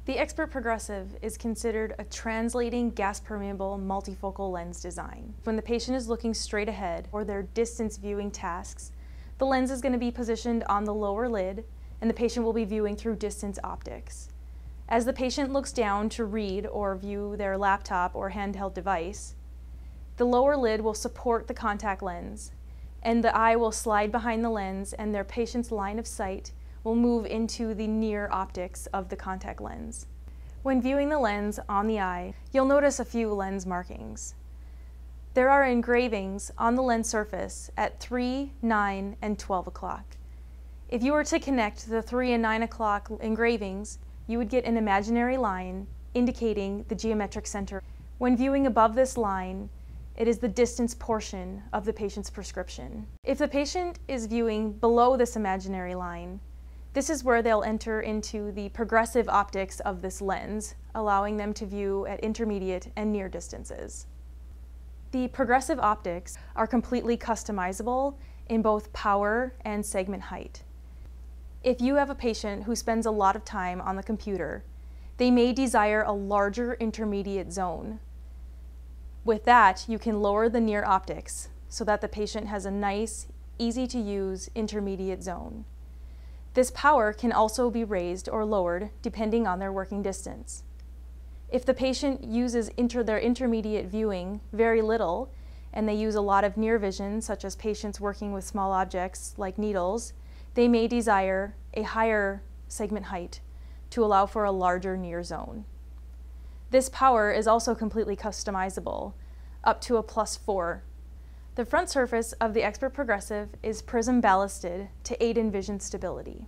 The Expert Progressive is considered a translating gas-permeable multifocal lens design. When the patient is looking straight ahead or their distance viewing tasks, the lens is going to be positioned on the lower lid and the patient will be viewing through distance optics. As the patient looks down to read or view their laptop or handheld device, the lower lid will support the contact lens and the eye will slide behind the lens and their patient's line of sight will move into the near optics of the contact lens. When viewing the lens on the eye, you'll notice a few lens markings. There are engravings on the lens surface at 3, 9, and 12 o'clock. If you were to connect the 3 and 9 o'clock engravings, you would get an imaginary line indicating the geometric center. When viewing above this line, it is the distance portion of the patient's prescription. If the patient is viewing below this imaginary line, this is where they'll enter into the progressive optics of this lens, allowing them to view at intermediate and near distances. The progressive optics are completely customizable in both power and segment height. If you have a patient who spends a lot of time on the computer, they may desire a larger intermediate zone. With that, you can lower the near optics so that the patient has a nice, easy to use intermediate zone. This power can also be raised or lowered depending on their working distance. If the patient uses their intermediate viewing very little and they use a lot of near vision, such as patients working with small objects like needles, they may desire a higher segment height to allow for a larger near zone. This power is also completely customizable, up to a +4. The front surface of the Expert Progressive is prism ballasted to aid in vision stability.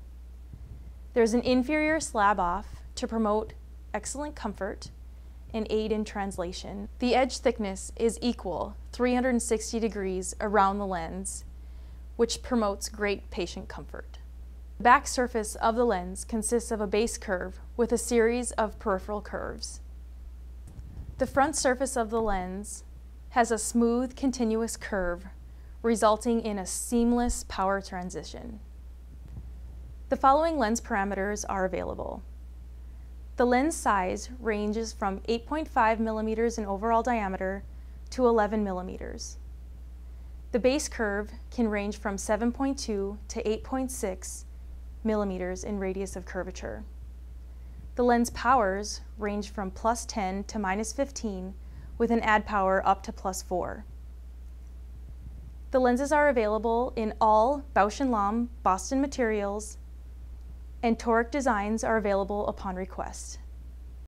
There's an inferior slab off to promote excellent comfort and aid in translation. The edge thickness is equal 360 degrees around the lens, which promotes great patient comfort. The back surface of the lens consists of a base curve with a series of peripheral curves. The front surface of the lens has a smooth, continuous curve, resulting in a seamless power transition. The following lens parameters are available. The lens size ranges from 8.5 millimeters in overall diameter to 11 millimeters. The base curve can range from 7.2 to 8.6 millimeters in radius of curvature. The lens powers range from +10 to -15 with an add power up to +4. The lenses are available in all Bausch & Lomb Boston materials, and toric designs are available upon request.